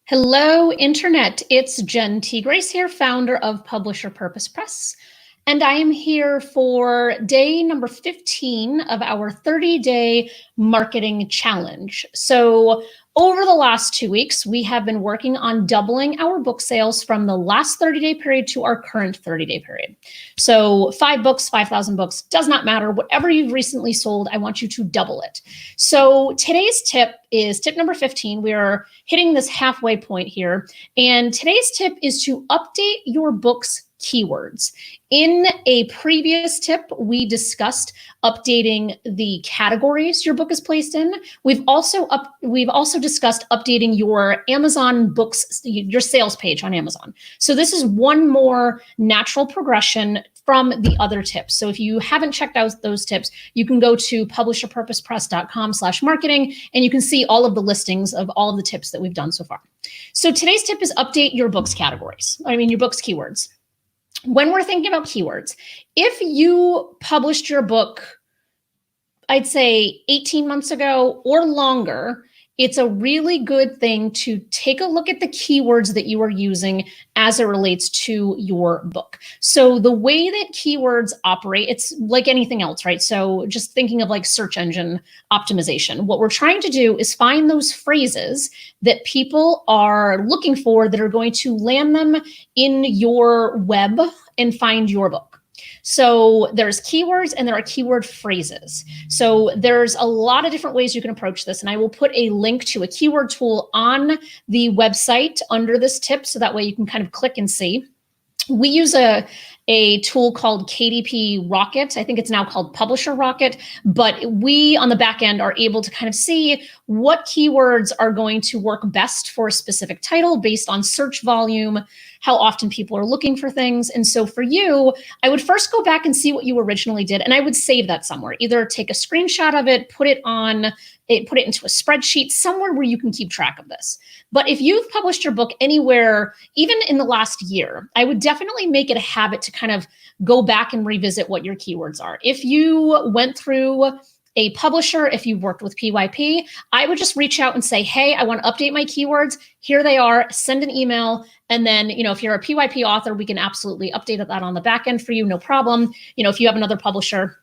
Hello, Internet. It's Jen T. Grace here, founder of Publisher Purpose Press. And I am here for day number 15 of our 30-day marketing challenge. So over the last 2 weeks, we have been working on doubling our book sales from the last 30-day period to our current 30-day period. So 5 books, 5,000 books, does not matter. Whatever you've recently sold, I want you to double it. So today's tip is tip number 15. We are hitting this halfway point here. And today's tip is to update your book's keywords. In a previous tip, we discussed updating the categories your book is placed in. We've also discussed updating your Amazon books, your sales page on Amazon. So this is one more natural progression from the other tips. So if you haven't checked out those tips, you can go to publisherpurposepress.com/marketing and you can see all of the listings of all of the tips that we've done so far. So today's tip is update your book's categories. Your book's keywords. When we're thinking about keywords, if you published your book, I'd say 18 months ago or longer, it's a really good thing to take a look at the keywords that you are using as it relates to your book. So the way that keywords operate, it's like anything else, right? So just thinking of like search engine optimization, what we're trying to do is find those phrases that people are looking for that are going to land them in your web and find your book. So there's keywords and there are keyword phrases. So there's a lot of different ways you can approach this. And I will put a link to a keyword tool on the website under this tip. So that way you can kind of click and see. We use a tool called KDP Rocket. I think it's now called Publisher Rocket, but we on the back end are able to kind of see what keywords are going to work best for a specific title based on search volume, how often people are looking for things. And so for you, I would first go back and see what you originally did, and I would save that somewhere. Either take a screenshot of it, put it into a spreadsheet, somewhere where you can keep track of this. But if you've published your book anywhere, even in the last year, I would definitely make it a habit to kind of go back and revisit what your keywords are. If you went through a publisher, if you've worked with PYP, I would just reach out and say, hey, I want to update my keywords. Here they are. Send an email. And then, if you're a PYP author, we can absolutely update that on the back end for you. No problem. If you have another publisher,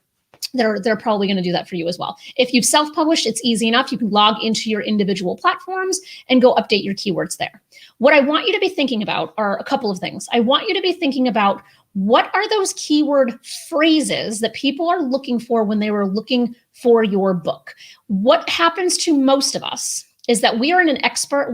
they're probably going to do that for you as well. If you've self-published, it's easy enough. You can log into your individual platforms and go update your keywords there. What I want you to be thinking about are a couple of things. I want you to be thinking about what are those keyword phrases that people are looking for when they were looking for your book. What happens to most of us is that we're an expert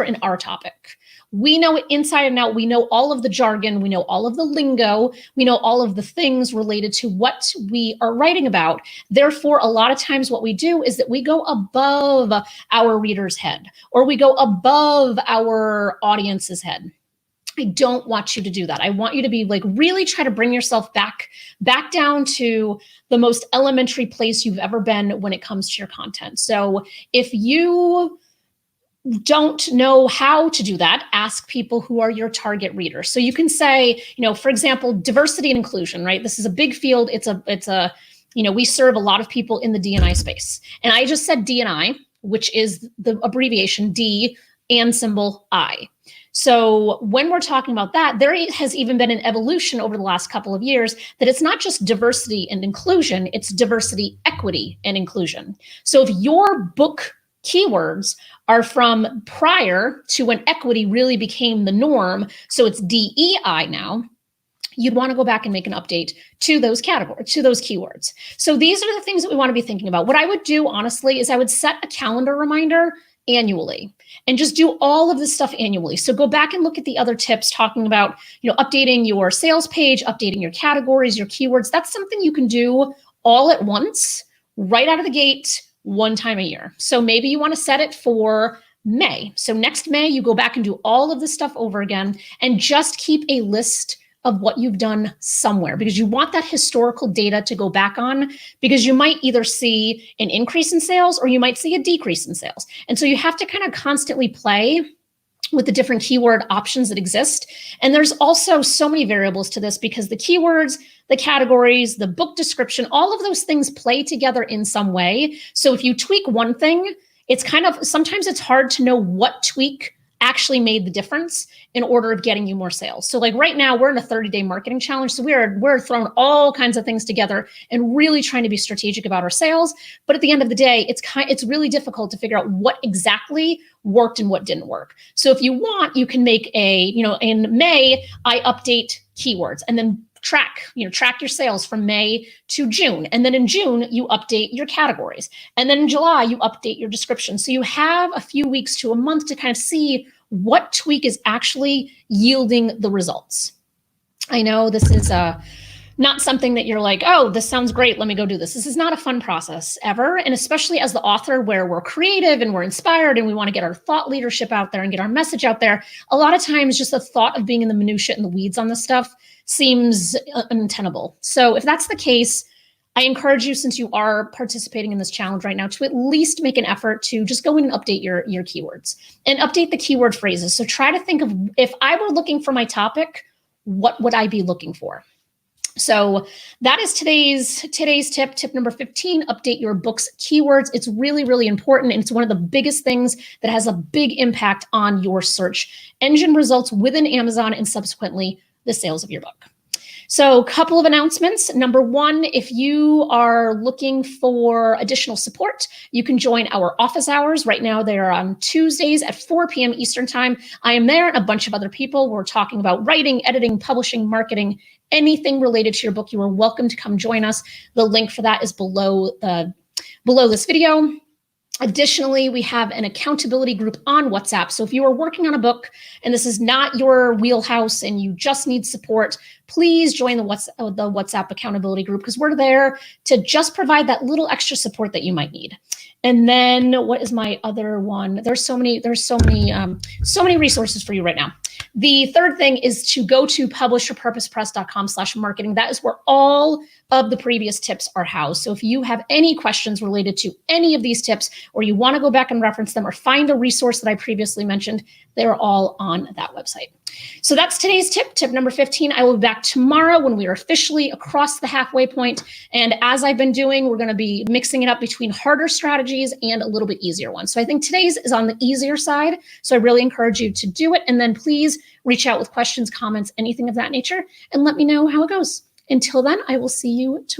in our topic. We know it inside and out. We know all of the jargon. We know all of the lingo. We know all of the things related to what we are writing about. Therefore, a lot of times what we do is that we go above our reader's head, or we go above our audience's head. I don't want you to do that. I want you to be really try to bring yourself back down to the most elementary place you've ever been when it comes to your content. So if you don't know how to do that, ask people who are your target readers. So you can say, for example, diversity and inclusion, right? This is a big field. We serve a lot of people in the D&I space. And I just said D&I, which is the abbreviation D and symbol I. So when we're talking about that, there has even been an evolution over the last couple of years that it's not just diversity and inclusion, it's diversity, equity, and inclusion. So if your book keywords are from prior to when equity really became the norm, so it's DEI now, you'd want to go back and make an update to those categories, to those keywords. So these are the things that we want to be thinking about. What I would do, honestly, is I would set a calendar reminder annually and just do all of this stuff annually. So go back and look at the other tips talking about, updating your sales page, updating your categories, your keywords. That's something you can do all at once, right out of the gate, one time a year. So maybe you want to set it for May. So next May, you go back and do all of this stuff over again and just keep a list of what you've done somewhere, because you want that historical data to go back on, because you might either see an increase in sales or you might see a decrease in sales. And so you have to kind of constantly play with the different keyword options that exist. And there's also so many variables to this because the keywords, the categories, the book description, all of those things play together in some way. So if you tweak one thing, it's kind of, sometimes it's hard to know what tweak actually made the difference in order of getting you more sales. So like right now we're in a 30-day marketing challenge. So we're throwing all kinds of things together and really trying to be strategic about our sales. But at the end of the day, it's really difficult to figure out what exactly worked and what didn't work. So if you want, you can make in May, I update keywords and then track your sales from May to June. And then in June, you update your categories. And then in July, you update your description. So you have a few weeks to a month to kind of see what tweak is actually yielding the results. I know this is not something that you're like, oh, this sounds great, let me go do this. This is not a fun process ever. And especially as the author, where we're creative and we're inspired and we want to get our thought leadership out there and get our message out there, a lot of times just the thought of being in the minutia and the weeds on this stuff seems untenable. So if that's the case, I encourage you, since you are participating in this challenge right now, to at least make an effort to just go in and update your keywords and update the keyword phrases. So try to think of, if I were looking for my topic, what would I be looking for? So that is today's tip. Tip number 15, update your book's keywords. It's really, really important. And it's one of the biggest things that has a big impact on your search engine results within Amazon and subsequently the sales of your book. So a couple of announcements. Number one, if you are looking for additional support, you can join our office hours. Right now, they're on Tuesdays at 4 p.m. Eastern time. I am there and a bunch of other people. We're talking about writing, editing, publishing, marketing, anything related to your book. You are welcome to come join us. The link for that is below this video. Additionally, we have an accountability group on WhatsApp. So if you are working on a book and this is not your wheelhouse and you just need support, please join the WhatsApp accountability group, because we're there to just provide that little extra support that you might need. And then what is my other one? There's so many resources for you right now. The third thing is to go to publishyourpurposepress.com/marketing. That is where all of the previous tips are housed. So if you have any questions related to any of these tips, or you want to go back and reference them or find a resource that I previously mentioned, they're all on that website. So that's today's tip, tip number 15. I will be back tomorrow when we are officially across the halfway point. And as I've been doing, we're going to be mixing it up between harder strategies and a little bit easier ones. So I think today's is on the easier side. So I really encourage you to do it. And then please reach out with questions, comments, anything of that nature, and let me know how it goes. Until then, I will see you tomorrow.